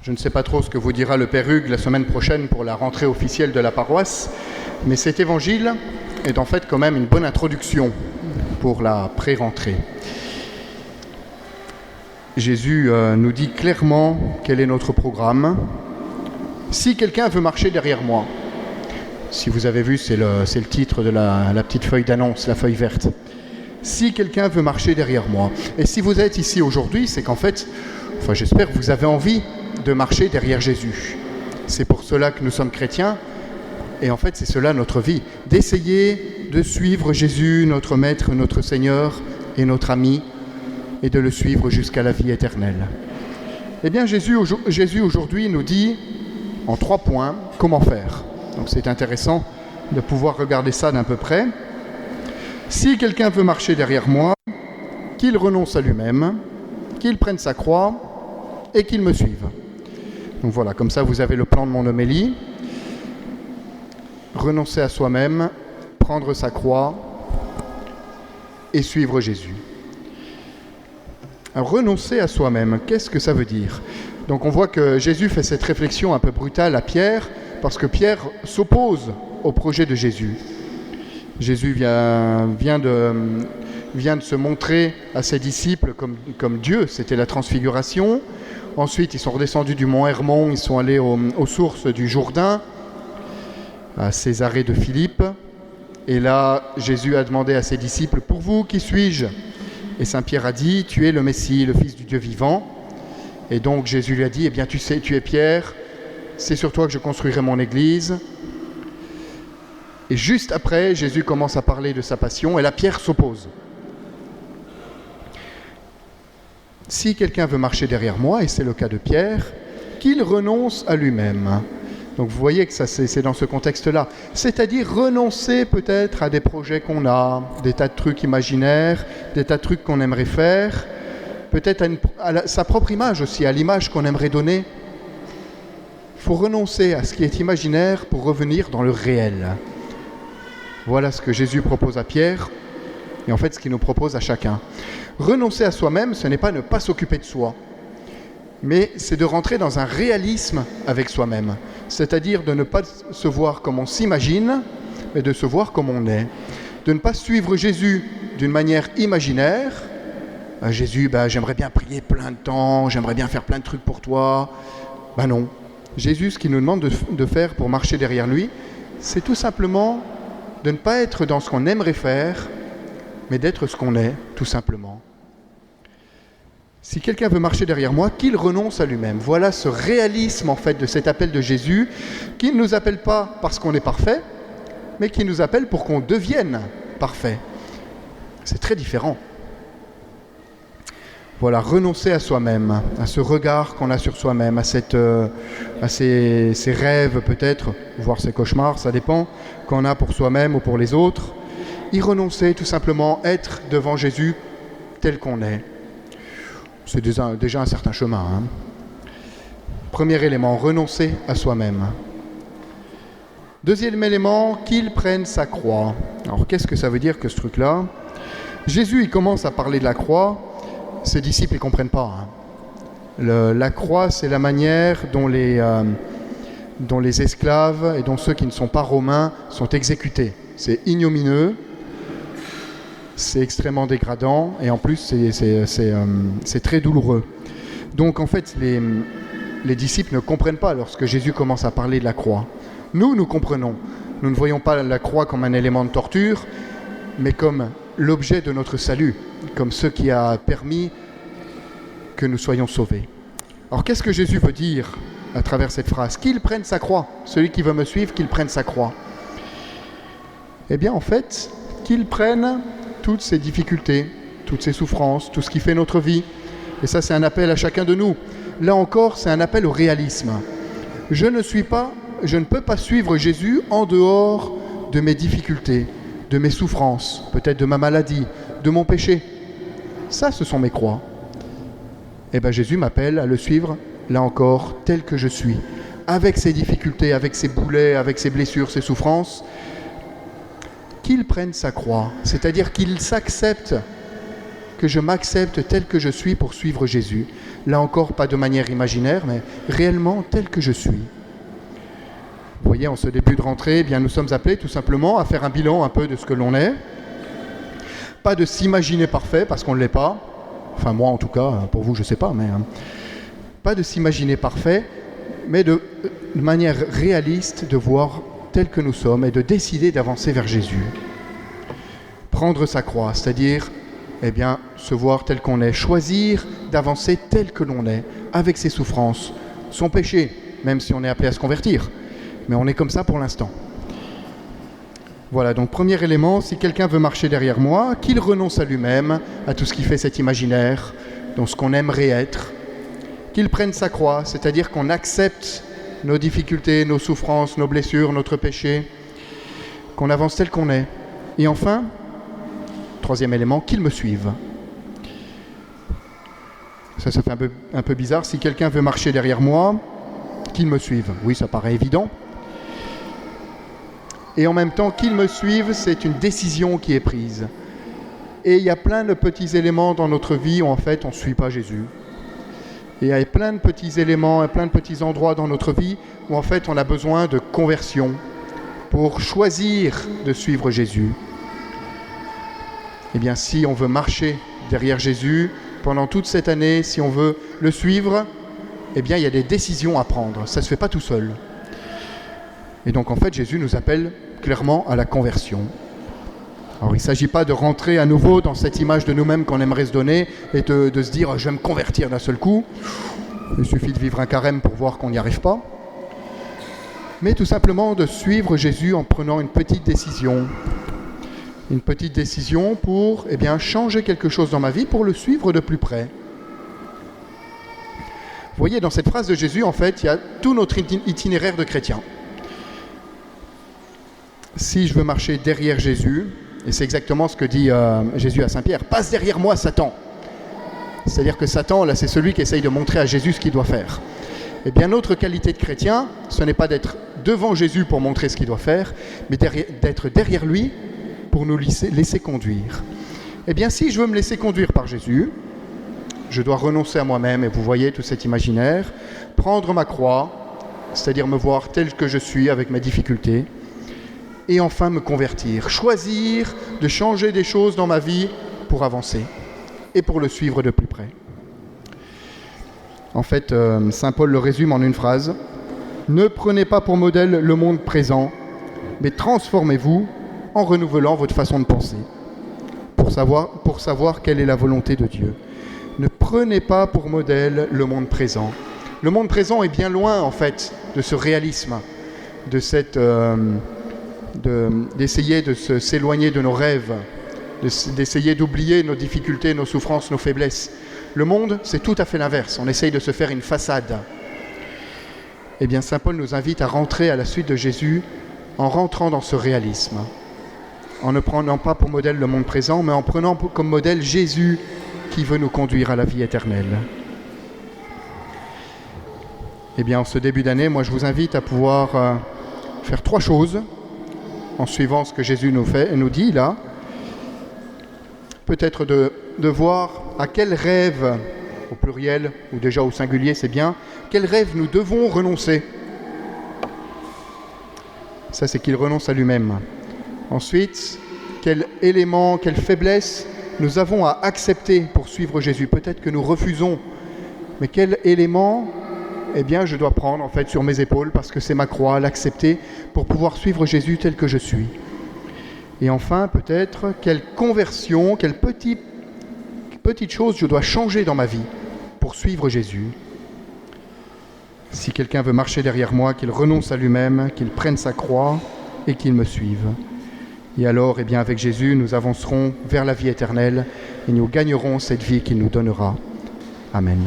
Je ne sais pas trop ce que vous dira le Père Hugues la semaine prochaine pour la rentrée officielle de la paroisse, mais cet évangile est en fait quand même une bonne introduction pour la pré-rentrée. Jésus nous dit clairement quel est notre programme. Si quelqu'un veut marcher derrière moi, si vous avez vu, c'est le titre de la petite feuille d'annonce, la feuille verte. Si quelqu'un veut marcher derrière moi. Et si vous êtes ici aujourd'hui, c'est qu'en fait, j'espère que vous avez envie de marcher derrière Jésus. C'est pour cela que nous sommes chrétiens. Et en fait, c'est cela notre vie. D'essayer de suivre Jésus, notre Maître, notre Seigneur et notre ami, et de le suivre jusqu'à la vie éternelle. Eh bien, Jésus aujourd'hui nous dit, en 3 points, comment faire. Donc c'est intéressant de pouvoir regarder ça d'un peu près. Si quelqu'un veut marcher derrière moi, qu'il renonce à lui-même, qu'il prenne sa croix et qu'il me suive. Donc voilà, comme ça vous avez le plan de mon homélie. Renoncer à soi-même, prendre sa croix et suivre Jésus. Alors, renoncer à soi-même, qu'est-ce que ça veut dire ? Donc on voit que Jésus fait cette réflexion un peu brutale à Pierre, parce que Pierre s'oppose au projet de Jésus. Jésus vient de se montrer à ses disciples comme Dieu, c'était la transfiguration. Ensuite, ils sont redescendus du mont Hermon, ils sont allés aux sources du Jourdain, à Césarée de Philippe. Et là, Jésus a demandé à ses disciples, « Pour vous, qui suis-je » Et Saint Pierre a dit, « Tu es le Messie, le Fils du Dieu vivant. » Et donc Jésus lui a dit, « Eh bien, tu sais, tu es Pierre, c'est sur toi que je construirai mon Église. » Et juste après, Jésus commence à parler de sa passion, et là, Pierre s'oppose. Si quelqu'un veut marcher derrière moi, et c'est le cas de Pierre, qu'il renonce à lui-même. Donc vous voyez que ça, c'est dans ce contexte-là. C'est-à-dire renoncer peut-être à des projets qu'on a, des tas de trucs imaginaires, des tas de trucs qu'on aimerait faire, peut-être à sa propre image aussi, à l'image qu'on aimerait donner. Il faut renoncer à ce qui est imaginaire pour revenir dans le réel. Voilà ce que Jésus propose à Pierre, et en fait ce qu'il nous propose à chacun. Renoncer à soi-même, ce n'est pas ne pas s'occuper de soi, mais c'est de rentrer dans un réalisme avec soi-même, c'est-à-dire de ne pas se voir comme on s'imagine, mais de se voir comme on est. De ne pas suivre Jésus d'une manière imaginaire. Jésus, j'aimerais bien prier plein de temps, j'aimerais bien faire plein de trucs pour toi. Non. Jésus, ce qu'il nous demande de faire pour marcher derrière lui, c'est tout simplement de ne pas être dans ce qu'on aimerait faire, mais d'être ce qu'on est, tout simplement. Si quelqu'un veut marcher derrière moi, qu'il renonce à lui-même. Voilà ce réalisme, en fait, de cet appel de Jésus, qui ne nous appelle pas parce qu'on est parfait, mais qui nous appelle pour qu'on devienne parfait. C'est très différent. Voilà, renoncer à soi-même, à ce regard qu'on a sur soi-même, à ces rêves peut-être, voire ces cauchemars, ça dépend, qu'on a pour soi-même ou pour les autres. Y renoncer, tout simplement, être devant Jésus tel qu'on est. C'est déjà un certain chemin. Premier élément, renoncer à soi-même. Deuxième élément, qu'il prenne sa croix. Alors qu'est-ce que ça veut dire que ce truc-là ? Jésus, il commence à parler de la croix, ses disciples ne comprennent pas. La croix, c'est la manière dont les esclaves et dont ceux qui ne sont pas romains sont exécutés. C'est ignomineux. C'est extrêmement dégradant et en plus c'est très douloureux. Donc en fait les disciples ne comprennent pas lorsque Jésus commence à parler de la croix. Nous comprenons. Nous ne voyons pas la croix comme un élément de torture, mais comme l'objet de notre salut, comme ce qui a permis que nous soyons sauvés. Alors qu'est-ce que Jésus veut dire à travers cette phrase ? Qu'il prenne sa croix. Celui qui veut me suivre, qu'il prenne sa croix. Eh bien en fait, qu'il prenne toutes ces difficultés, toutes ces souffrances, tout ce qui fait notre vie. Et ça, c'est un appel à chacun de nous. Là encore, c'est un appel au réalisme. Je ne peux pas suivre Jésus en dehors de mes difficultés, de mes souffrances, peut-être de ma maladie, de mon péché. Ça, ce sont mes croix. Eh bien, Jésus m'appelle à le suivre, là encore, tel que je suis, avec ses difficultés, avec ses boulets, avec ses blessures, ses souffrances, qu'il prenne sa croix, c'est-à-dire qu'il s'accepte que je m'accepte tel que je suis pour suivre Jésus. Là encore, pas de manière imaginaire, mais réellement tel que je suis. Vous voyez, en ce début de rentrée, eh bien, nous sommes appelés tout simplement à faire un bilan un peu de ce que l'on est. Pas de s'imaginer parfait, parce qu'on ne l'est pas. Enfin, moi en tout cas, pour vous, je ne sais pas, mais... pas de s'imaginer parfait, mais de manière réaliste de voir tel que nous sommes et de décider d'avancer vers Jésus. Prendre sa croix, c'est-à-dire eh bien, se voir tel qu'on est, choisir d'avancer tel que l'on est, avec ses souffrances, son péché, même si on est appelé à se convertir. Mais on est comme ça pour l'instant. Voilà, donc premier élément, si quelqu'un veut marcher derrière moi, qu'il renonce à lui-même, à tout ce qui fait cet imaginaire, dans ce qu'on aimerait être, qu'il prenne sa croix, c'est-à-dire qu'on accepte nos difficultés, nos souffrances, nos blessures, notre péché, qu'on avance tel qu'on est. Et enfin, troisième élément, qu'il me suive. Ça fait un peu bizarre. Si quelqu'un veut marcher derrière moi, qu'il me suive. Oui, ça paraît évident. Et en même temps, qu'il me suive, c'est une décision qui est prise. Et il y a plein de petits éléments dans notre vie où en fait on ne suit pas Jésus. Et il y a plein de petits éléments et plein de petits endroits dans notre vie où en fait on a besoin de conversion pour choisir de suivre Jésus. Eh bien, si on veut marcher derrière Jésus pendant toute cette année, si on veut le suivre, eh bien, il y a des décisions à prendre. Ça ne se fait pas tout seul. Et donc, en fait, Jésus nous appelle clairement à la conversion. Alors, il ne s'agit pas de rentrer à nouveau dans cette image de nous-mêmes qu'on aimerait se donner et de se dire « je vais me convertir d'un seul coup ». Il suffit de vivre un carême pour voir qu'on n'y arrive pas. Mais tout simplement de suivre Jésus en prenant une petite décision. Une petite décision pour changer quelque chose dans ma vie, pour le suivre de plus près. Vous voyez, dans cette phrase de Jésus, en fait, il y a tout notre itinéraire de chrétien. Si je veux marcher derrière Jésus, et c'est exactement ce que dit Jésus à Saint-Pierre, « Passe derrière moi, Satan !» C'est-à-dire que Satan, là, c'est celui qui essaye de montrer à Jésus ce qu'il doit faire. Eh bien, notre qualité de chrétien, ce n'est pas d'être devant Jésus pour montrer ce qu'il doit faire, mais d'être derrière lui pour nous laisser conduire. Eh bien, si je veux me laisser conduire par Jésus, je dois renoncer à moi-même, et vous voyez tout cet imaginaire, prendre ma croix, c'est-à-dire me voir tel que je suis avec mes difficultés, et enfin me convertir, choisir de changer des choses dans ma vie pour avancer et pour le suivre de plus près. En fait, Saint Paul le résume en une phrase. « Ne prenez pas pour modèle le monde présent, mais transformez-vous en renouvelant votre façon de penser, pour savoir quelle est la volonté de Dieu. » Ne prenez pas pour modèle le monde présent. Le monde présent est bien loin, en fait, de ce réalisme, de cette... d'essayer de s'éloigner de nos rêves, d'essayer d'oublier nos difficultés, nos souffrances, nos faiblesses. Le monde, c'est tout à fait l'inverse. On essaye de se faire une façade. Eh bien, Saint Paul nous invite à rentrer à la suite de Jésus en rentrant dans ce réalisme, en ne prenant pas pour modèle le monde présent, mais en prenant comme modèle Jésus qui veut nous conduire à la vie éternelle. Eh bien, en ce début d'année, moi, je vous invite à pouvoir faire 3 choses en suivant ce que Jésus nous dit là. Peut-être de voir à quel rêve, au pluriel ou déjà au singulier, c'est bien, quel rêve nous devons renoncer. Ça, c'est qu'il renonce à lui-même. Ensuite, quel élément, quelle faiblesse nous avons à accepter pour suivre Jésus. Peut-être que nous refusons, mais quel élément je dois prendre en fait sur mes épaules parce que c'est ma croix, l'accepter pour pouvoir suivre Jésus tel que je suis. Et enfin, peut-être, quelle conversion, quelle petite chose je dois changer dans ma vie pour suivre Jésus. Si quelqu'un veut marcher derrière moi, qu'il renonce à lui-même, qu'il prenne sa croix et qu'il me suive. Et alors, avec Jésus, nous avancerons vers la vie éternelle et nous gagnerons cette vie qu'il nous donnera. Amen.